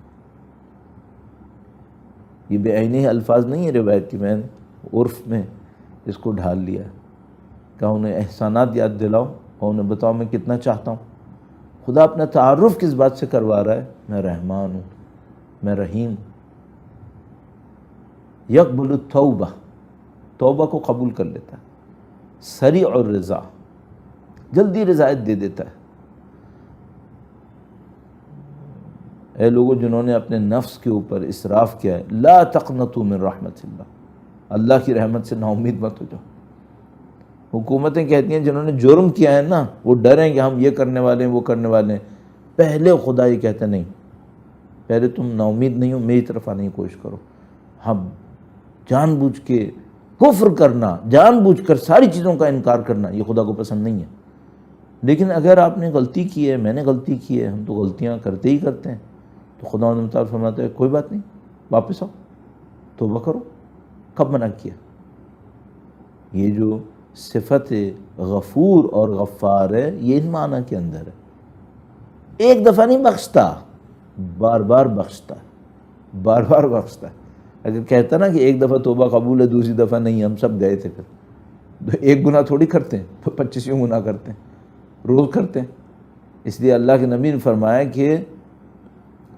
یہ بے عینی الفاظ نہیں ہے روایت کی، میں نے عرف میں اس کو ڈھال لیا ہے۔ کہا انہیں احسانات یاد دلاؤ اور انہیں بتاؤ میں کتنا چاہتا ہوں۔ خدا اپنا تعارف کس بات سے کروا رہا ہے؟ میں رحمان ہوں، میں رحیم ہوں۔ یقبل التوبہ، توبہ کو قبول کر لیتا ہے۔ سریع الرضا، جلدی رضایت دے دیتا ہے۔ اے لوگوں جنہوں نے اپنے نفس کے اوپر اسراف کیا ہے، لا تقنطوا من رحمت اللہ، اللہ کی رحمت سے نا امید مت ہو جاؤ۔ حکومتیں کہتی ہیں جنہوں نے جرم کیا ہے نا، وہ ڈریں کہ ہم یہ کرنے والے ہیں وہ کرنے والے ہیں، پہلے خدا یہ کہتا نہیں، پہلے تم نا امید نہیں ہو، میری طرف آنے کی کوشش کرو۔ ہم جان بوجھ کے کفر کرنا، جان بوجھ کر ساری چیزوں کا انکار کرنا، یہ خدا کو پسند نہیں ہے۔ لیکن اگر آپ نے غلطی کی ہے، میں نے غلطی کی ہے، ہم تو غلطیاں کرتے ہی کرتے ہیں، تو خدا تعالیٰ فرماتا ہے کوئی بات نہیں، واپس آؤ، توبہ کرو۔ کب منع کیا؟ یہ جو صفت غفور اور غفار ہے، یہ ان معنی کے اندر ہے۔ ایک دفعہ نہیں بخشتا، بار بار بخشتا ہے، بار بار بخشتا ہے۔ اگر کہتا نا کہ ایک دفعہ توبہ قبول ہے دوسری دفعہ نہیں، ہم سب گئے تھے پھر تو ایک گناہ تھوڑی کرتے ہیں، تو 25 گناہ کرتے ہیں، روز کرتے ہیں۔ اس لیے اللہ کے نبی نے فرمایا کہ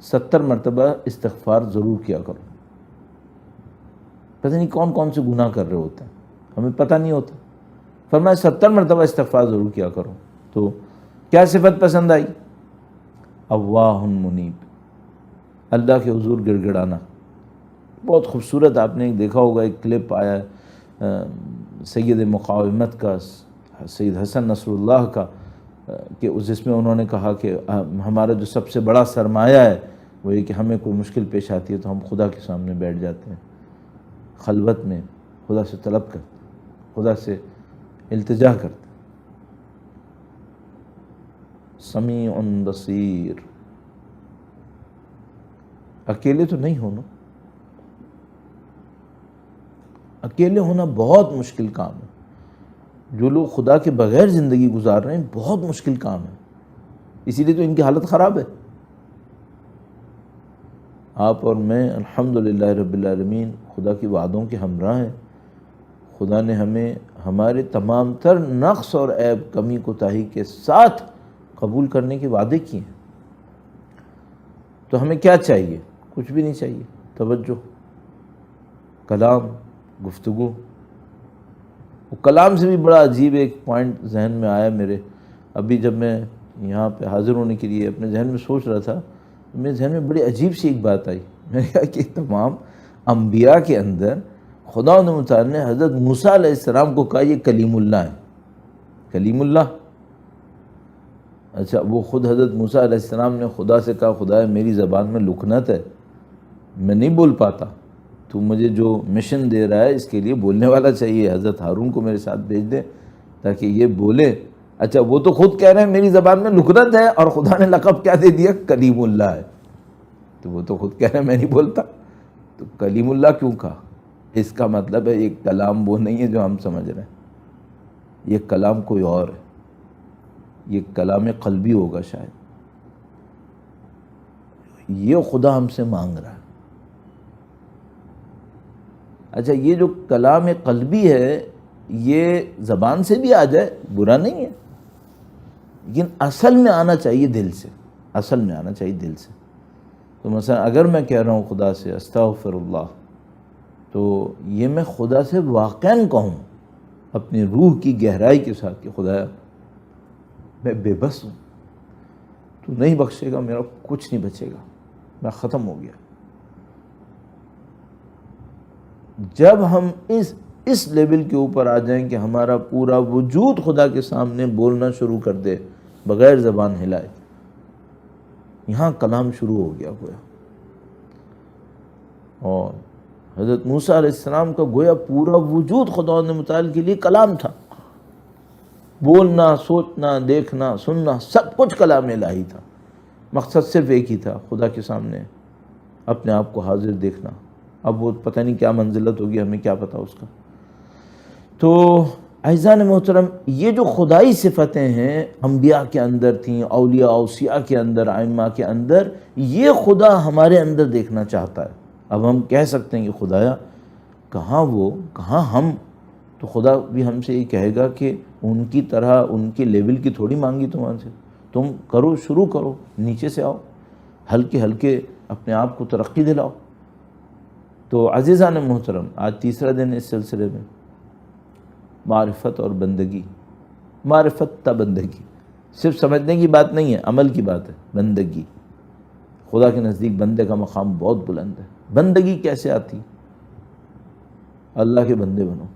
70 مرتبہ استغفار ضرور کیا کرو۔ پتہ نہیں کون کون سے گناہ کر رہے ہوتے ہیں، ہمیں پتہ نہیں ہوتا۔ فرمایا 70 مرتبہ استغفار ضرور کیا کرو۔ تو کیا صفت پسند آئی؟ اواہ منیب، اللہ کے حضور گڑ گڑانا۔ بہت خوبصورت آپ نے دیکھا ہوگا، ایک کلپ آیا سید مقاومت کا، سید حسن نصر اللہ کا، کہ جس میں انہوں نے کہا کہ ہمارا جو سب سے بڑا سرمایہ ہے وہ یہ کہ ہمیں کوئی مشکل پیش آتی ہے تو ہم خدا کے سامنے بیٹھ جاتے ہیں، خلوت میں خدا سے طلب کرتے ہیں، خدا سے التجا کرتے ہیں۔ سمیع بصیر، اکیلے تو نہیں ہونا، اکیلے ہونا بہت مشکل کام ہے۔ جو لوگ خدا کے بغیر زندگی گزار رہے ہیں بہت مشکل کام ہے، اسی لیے تو ان کی حالت خراب ہے۔ آپ اور میں الحمدللہ رب العالمین خدا کی وعدوں کے ہمراہ ہیں۔ خدا نے ہمیں ہمارے تمام تر نقص اور عیب، کمی کوتاہی کے ساتھ قبول کرنے کے وعدے کیے ہیں۔ تو ہمیں کیا چاہیے؟ کچھ بھی نہیں چاہیے، توجہ، کلام، گفتگو۔ وہ کلام سے بھی بڑا عجیب ایک پوائنٹ ذہن میں آیا میرے، ابھی جب میں یہاں پہ حاضر ہونے کے لیے اپنے ذہن میں سوچ رہا تھا، میرے ذہن میں بڑی عجیب سی ایک بات آئی۔ میں نے کہا کہ تمام انبیاء کے اندر خدا متعال نے حضرت موسیٰ علیہ السلام کو کہا یہ کلیم اللہ ہے، کلیم اللہ۔ اچھا، وہ خود حضرت موسیٰ علیہ السلام نے خدا سے کہا خدا میری زبان میں لکنت ہے، میں نہیں بول پاتا، تو مجھے جو مشن دے رہا ہے اس کے لیے بولنے والا چاہیے، حضرت ہارون کو میرے ساتھ بھیج دے تاکہ یہ بولے۔ اچھا، وہ تو خود کہہ رہے ہیں میری زبان میں لکنت ہے، اور خدا نے لقب کیا دے دیا؟ کلیم اللہ ہے۔ تو وہ تو خود کہہ رہے ہیں میں نہیں بولتا، تو کلیم اللہ کیوں کہا؟ اس کا مطلب ہے یہ کلام وہ نہیں ہے جو ہم سمجھ رہے ہیں، یہ کلام کوئی اور ہے، یہ کلام قلبی ہوگا شاید۔ یہ خدا ہم سے مانگ رہا ہے۔ اچھا، یہ جو کلام قلبی ہے یہ زبان سے بھی آ جائے برا نہیں ہے، لیکن اصل میں آنا چاہیے دل سے، اصل میں آنا چاہیے دل سے۔ تو مثلا اگر میں کہہ رہا ہوں خدا سے استغفر اللہ، تو یہ میں خدا سے واقعاً کہوں اپنی روح کی گہرائی کے ساتھ کہ خدایا میں بے بس ہوں، تو نہیں بخشے گا، میرا کچھ نہیں بچے گا، میں ختم ہو گیا۔ جب ہم اس لیول کے اوپر آ جائیں کہ ہمارا پورا وجود خدا کے سامنے بولنا شروع کر دے بغیر زبان ہلائے، یہاں کلام شروع ہو گیا گویا۔ اور حضرت موسیٰ علیہ السلام کا گویا پورا وجود خدا متعال کے لیے کلام تھا، بولنا، سوچنا، دیکھنا، سننا، سب کچھ کلام الہی تھا۔ مقصد صرف ایک ہی تھا، خدا کے سامنے اپنے آپ کو حاضر دیکھنا۔ اب وہ پتہ نہیں کیا منزلت ہوگی، ہمیں کیا پتہ اس کا۔ تو اعزان محترم، یہ جو خدائی صفتیں ہیں انبیاء کے اندر تھیں، اولیاء اوصیاء کے اندر، ائمہ کے اندر، یہ خدا ہمارے اندر دیکھنا چاہتا ہے۔ اب ہم کہہ سکتے ہیں کہ خدایا کہاں وہ، کہاں ہم، تو خدا بھی ہم سے یہ کہے گا کہ ان کی طرح، ان کے لیول کی تھوڑی مانگی تمہارے سے، تم کرو، شروع کرو، نیچے سے آؤ، ہلکے ہلکے اپنے آپ کو ترقی دلاؤ۔ تو عزیزان محترم، آج تیسرا دن اس سلسلے میں معرفت اور بندگی۔ معرفت تا بندگی، صرف سمجھنے کی بات نہیں ہے، عمل کی بات ہے۔ بندگی، خدا کے نزدیک بندے کا مقام بہت بلند ہے۔ بندگی کیسے آتی؟ اللہ کے بندے بنو۔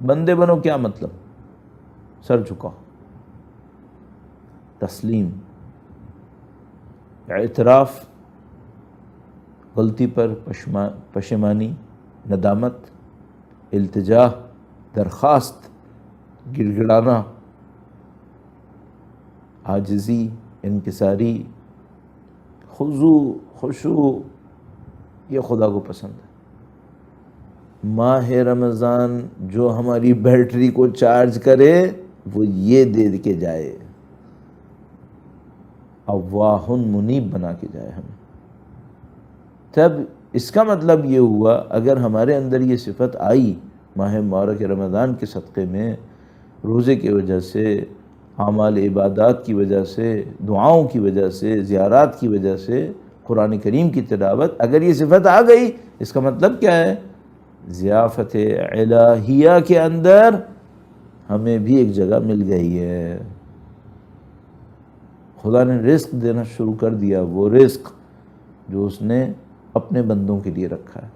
بندے بنو کیا مطلب؟ سر جھکاؤ، تسلیم، اعتراف، غلطی پر پشیمانی، ندامت، التجا، درخواست، گڑ گڑانا، عاجزی، انکساری، خشوع، یہ خدا کو پسند ہے۔ ماہ رمضان جو ہماری بیٹری کو چارج کرے وہ یہ دے کے جائے، اواہ منیب بنا کے جائے ہمیں۔ تب اس کا مطلب یہ ہوا اگر ہمارے اندر یہ صفت آئی ماہ مبارک رمضان کے صدقے میں، روزے کی وجہ سے، اعمال عبادات کی وجہ سے، دعاؤں کی وجہ سے، زیارات کی وجہ سے، قرآن کریم کی تلاوت، اگر یہ صفت آ گئی، اس کا مطلب کیا ہے؟ ضیافت الہیہ کے اندر ہمیں بھی ایک جگہ مل گئی ہے۔ خدا نے رزق دینا شروع کر دیا، وہ رزق جو اس نے اپنے بندوں کے لیے رکھا ہے۔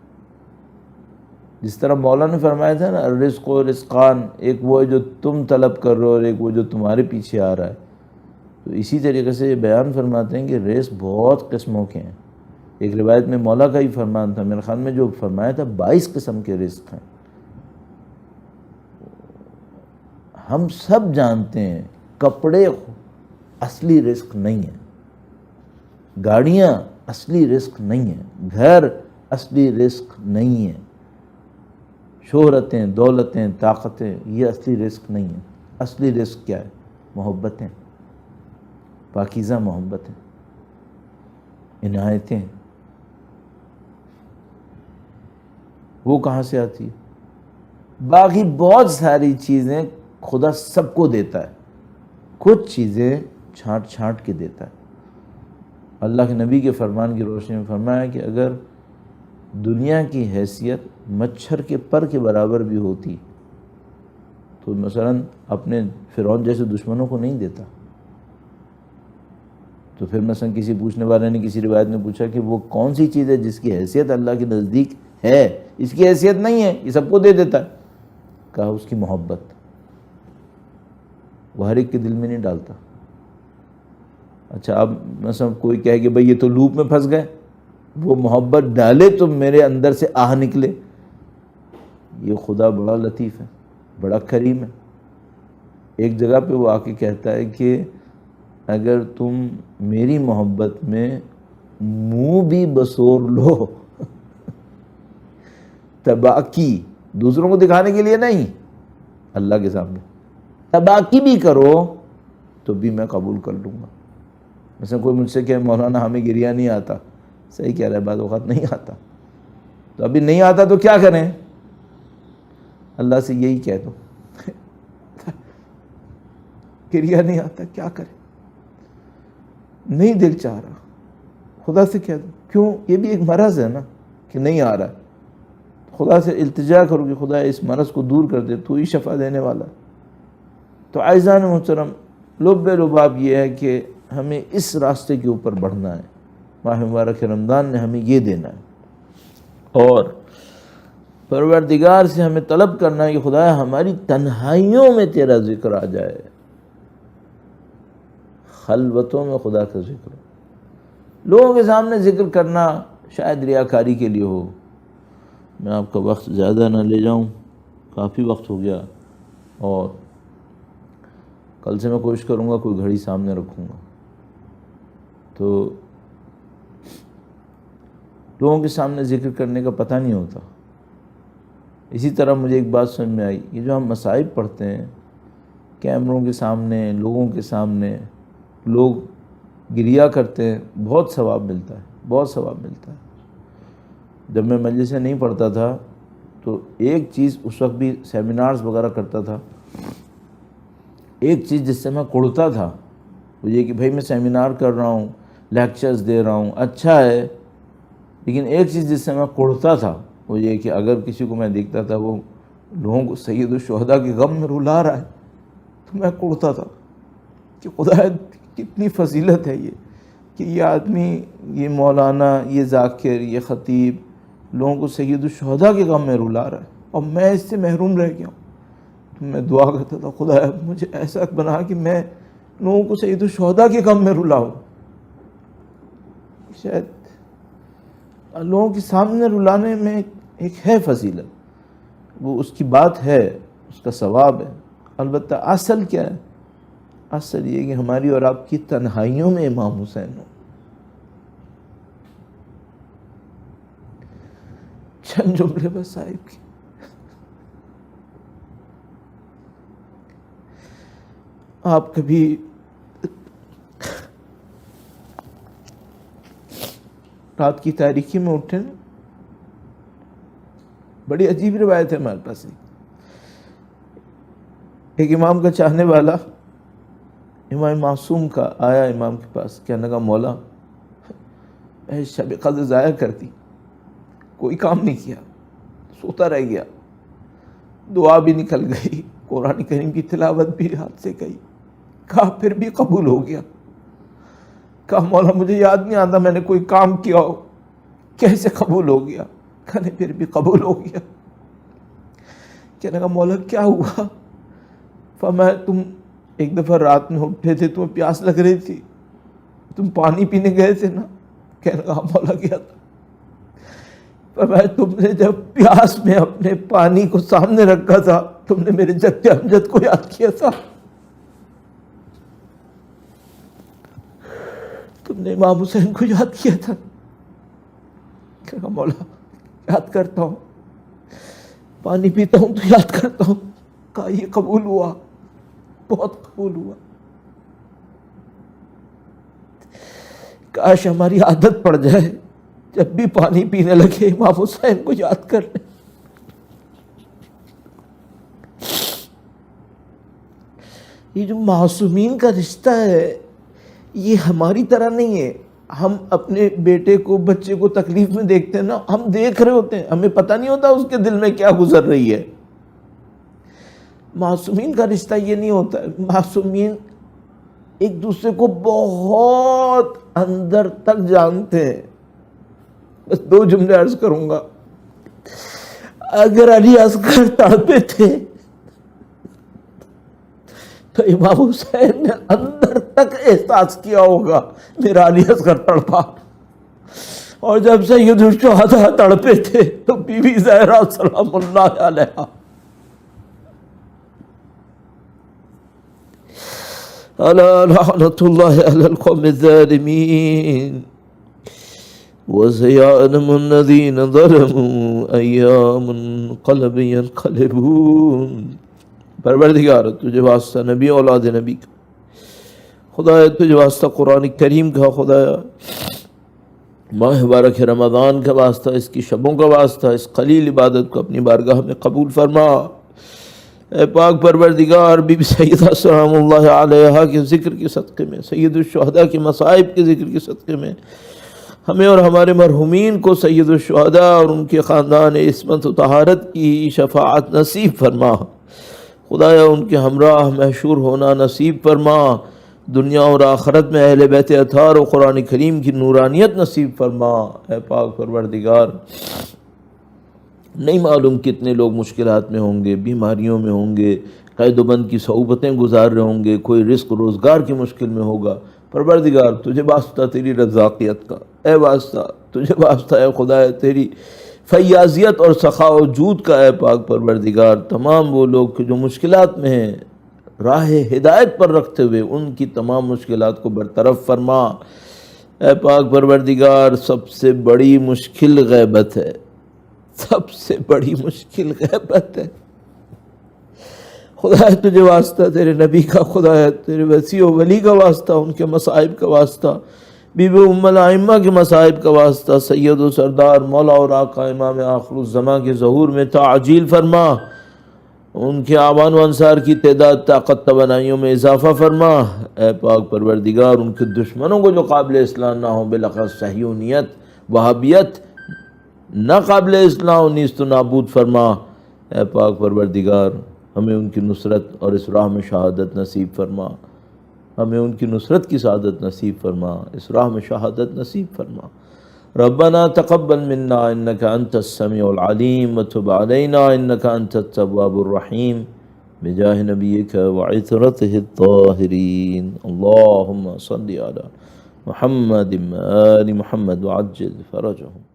جس طرح مولا نے فرمایا تھا نا، الرزق و رزقان، ایک وہ ہے جو تم طلب کر رہے ہو اور ایک وہ جو تمہارے پیچھے آ رہا ہے۔ تو اسی طریقے سے یہ بیان فرماتے ہیں کہ رزق بہت قسموں کے ہیں۔ ایک روایت میں مولا کا ہی فرمان تھا، میرے خیال میں جو فرمایا تھا 22 قسم کے رزق ہیں۔ ہم سب جانتے ہیں کپڑے اصلی رزق نہیں ہیں، گاڑیاں اصلی رزق نہیں ہیں، گھر اصلی رزق نہیں ہیں، شہرتیں، دولتیں، طاقتیں یہ اصلی رزق نہیں ہیں۔ اصلی رزق کیا ہے؟ محبتیں، پاکیزہ محبتیں، عنایتیں۔ وہ کہاں سے آتی ہے؟ باقی بہت ساری چیزیں خدا سب کو دیتا ہے، کچھ چیزیں چھانٹ چھانٹ کے دیتا ہے۔ اللہ کے نبی کے فرمان کی روشنی میں فرمایا کہ اگر دنیا کی حیثیت مچھر کے پر کے برابر بھی ہوتی تو مثلا اپنے فرعون جیسے دشمنوں کو نہیں دیتا۔ تو پھر مثلا کسی پوچھنے والے نے کسی روایت میں پوچھا کہ وہ کون سی چیز ہے جس کی حیثیت اللہ کے نزدیک ہے، اس کی حیثیت نہیں ہے، یہ سب کو دے دیتا ہے؟ کہا اس کی محبت، وہ ہر ایک کے دل میں نہیں ڈالتا۔ اچھا اب مثلا کوئی کہے کہ بھئی یہ تو لوپ میں پھنس گئے، وہ محبت ڈالے تو میرے اندر سے آہ نکلے۔ یہ خدا بڑا لطیف ہے، بڑا کریم ہے۔ ایک جگہ پہ وہ آ کے کہتا ہے کہ اگر تم میری محبت میں منہ بھی بسور لو، تباکی دوسروں کو دکھانے کے لیے نہیں، اللہ کے سامنے تباکی بھی کرو تو بھی میں قبول کر لوں گا۔ مثلا کوئی مجھ سے کہ مولانا ہمیں گریہ نہیں آتا، صحیح کہہ رہا ہے، بعض اوقات نہیں آتا، تو ابھی نہیں آتا تو کیا کریں؟ اللہ سے یہی کہہ دو گریہ نہیں آتا، کیا کریں؟ نہیں دل چاہ رہا، خدا سے کہہ دو۔ کیوں؟ یہ بھی ایک مرض ہے نا کہ نہیں آ رہا ہے، خدا سے التجا کرو کہ خدا اس مرض کو دور کر دے، تو ہی شفا دینے والا۔ تو عزیزان محترم، لب لباب یہ ہے کہ ہمیں اس راستے کے اوپر بڑھنا ہے۔ ماہ مبارک رمضان نے ہمیں یہ دینا ہے، اور پروردگار سے ہمیں طلب کرنا ہے کہ خدایا ہماری تنہائیوں میں تیرا ذکر آ جائے، خلوتوں میں خدا کا ذکر ہو۔ لوگوں کے سامنے ذکر کرنا شاید ریاکاری کے لیے ہو۔ میں آپ کا وقت زیادہ نہ لے جاؤں، کافی وقت ہو گیا، اور کل سے میں کوشش کروں گا کوئی گھڑی سامنے رکھوں گا۔ تو لوگوں کے سامنے ذکر کرنے کا پتہ نہیں ہوتا۔ اسی طرح مجھے ایک بات سمجھ میں آئی، یہ جو ہم مصائب پڑھتے ہیں کیمروں کے سامنے، لوگوں کے سامنے، لوگ گریہ کرتے ہیں، بہت ثواب ملتا ہے، بہت ثواب ملتا ہے۔ جب میں مجلس سے نہیں پڑھتا تھا تو ایک چیز، اس وقت بھی سیمینارز وغیرہ کرتا تھا، ایک چیز جس سے میں کڑتا تھا وہ یہ کہ بھائی میں سیمینار کر رہا ہوں، لیکچرز دے رہا ہوں، اچھا ہے، لیکن ایک چیز جس سے میں کڑتا تھا وہ یہ کہ اگر کسی کو میں دیکھتا تھا وہ لوگوں کو سید الشہداء کے غم میں رلا رہا ہے تو میں کڑتا تھا کہ خدا کتنی فضیلت ہے یہ، کہ یہ آدمی، یہ مولانا، یہ ذاکر، یہ خطیب لوگوں کو سید الشہداء کے غم میں رلا رہا ہے اور میں اس سے محروم رہ گیا ہوں۔ تو میں دعا کرتا تھا خدا مجھے ایسا بنا کہ میں لوگوں کو سید الشہداء کے غم میں رلاؤں۔ شاید لوگوں کے سامنے رلانے میں ایک ہے فضیلت، وہ اس کی بات ہے، اس کا ثواب ہے۔ البتہ اصل کیا ہے؟ اصل یہ کہ ہماری اور آپ کی تنہائیوں میں امام حسین ہو۔ چند جملے بس صاحب کی۔ آپ کبھی رات کی تاریکی میں اٹھے نا، بڑی عجیب روایت ہے ہمارے پاس۔ ایک امام کا چاہنے والا امام معصوم کا آیا امام کے پاس، کہنے لگا مولا میں شب قدر ضائع کر دی، کوئی کام نہیں کیا، سوتا رہ گیا، دعا بھی نکل گئی، قرآن کریم کی تلاوت بھی ہاتھ سے گئی، کہا پھر بھی قبول ہو گیا۔ کہا مولا مجھے یاد نہیں آتا میں نے کوئی کام کیا ہو، کیسے قبول ہو گیا؟ کہنے پھر بھی قبول ہو گیا۔ کہنے لگا مولا کیا ہوا؟ فرمایا تم ایک دفعہ رات میں اٹھے تھے، تمہیں پیاس لگ رہی تھی، تم پانی پینے گئے تھے نا، کہنے لگا مولا گیا تھا۔ فرمایا تم نے جب پیاس میں اپنے پانی کو سامنے رکھا تھا تم نے میرے جد امجد کو یاد کیا تھا، تم نے امام حسین کو یاد کیا تھا۔ کہنے لگا مولا یاد کرتا ہوں، پانی پیتا ہوں تو یاد کرتا ہوں۔ کہا یہ قبول ہوا، بہت قبول ہوا۔ کاش ہماری عادت پڑ جائے جب بھی پانی پینے لگے امام حسین کو یاد کر لیں۔ یہ جو معصومین کا رشتہ ہے یہ ہماری طرح نہیں ہے۔ ہم اپنے بیٹے کو بچے کو تکلیف میں دیکھتے ہیں نا، ہم دیکھ رہے ہوتے ہیں، ہمیں پتہ نہیں ہوتا اس کے دل میں کیا گزر رہی ہے۔ معصومین کا رشتہ یہ نہیں ہوتا ہے۔ معصومین ایک دوسرے کو بہت اندر تک جانتے ہیں۔ بس 2 جملے عرض کروں گا۔ اگر علی اصغر تڑپے تھے تو امام حسین نے اندر تک احساس کیا ہوگا میرا علی اصغر تڑپا، اور جب سید الشہداء تڑپے تھے تو بی بی زہرا سلام اللہ علیہا۔ الا لعنۃ اللہ علی القوم الظالمین وسيعلم الذين ظلموا أيام منقلب ينقلبون۔ پروردگار تجھے واسطہ نبی اولاد نبی کا، خدایا تجھے واسطہ قرآن کریم کا، خدایا ماہ مبارک رمضان کا واسطہ، اس کی شبوں کا واسطہ، اس قلیل عبادت کو اپنی بارگاہ میں قبول فرما۔ اے پاک پروردگار بی بی سیدہ سلام اللہ علیہا کے ذکر کے صدقے میں، سید الشہداء کے مصائب کے ذکر کے صدقے میں ہمیں اور ہمارے مرحومین کو سید الشہداء اور ان کے خاندان عصمت و طہارت کی شفاعت نصیب فرما۔ خدایا ان کے ہمراہ محشور ہونا نصیب فرما۔ دنیا اور آخرت میں اہل بیت اطہار و قرآن کریم کی نورانیت نصیب فرما۔ اے پاک پروردگار نہیں معلوم کتنے لوگ مشکلات میں ہوں گے، بیماریوں میں ہوں گے، قید و بند کی صعوبتیں گزار رہے ہوں گے، کوئی رزق روزگار کی مشکل میں ہوگا۔ پروردگار تجھے واسطہ تیری رزاقیت کا، اے واسطہ تجھے واسطہ اے خدا تیری فیاضیت اور سخا و جود کا، اے پاک پروردگار تمام وہ لوگ کہ جو مشکلات میں ہیں راہ ہدایت پر رکھتے ہوئے ان کی تمام مشکلات کو برطرف فرما۔ اے پاک پروردگار سب سے بڑی مشکل غیبت ہے، سب سے بڑی مشکل غیبت ہے۔ خدا تجھے واسطہ تیرے نبی کا، خدا تیرے وسیع و ولی کا واسطہ، ان کے مصائب کا واسطہ، بی بی ام الائمہ کے مصائب کا واسطہ، سید و سردار مولا اور آقا امام آخر الزماں کے ظہور میں تعجیل فرما، ان کے اعوان و انصار کی تعداد طاقت توانائیوں میں اضافہ فرما۔ اے پاک پروردگار ان کے دشمنوں کو جو قابل اصلاح نہ ہو، بالاخص صہیونیت وہابیت نہ قابل اصلاح و نیست و نابود فرما۔ اے پاک پروردگار ہمیں ان کی نصرت اور اس راہ میں شہادت نصیب فرما، ہمیں ان کی نصرت کی سعادت نصیب فرما، اس راہ میں شہادت نصیب فرما۔ ربنا تقبل منا انك انت السميع العليم وتب علينا انك انت التواب الرحيم بجاه نبيك وعترته الطاهرين اللهم صل على محمد وآل محمد وعجل فرجهم۔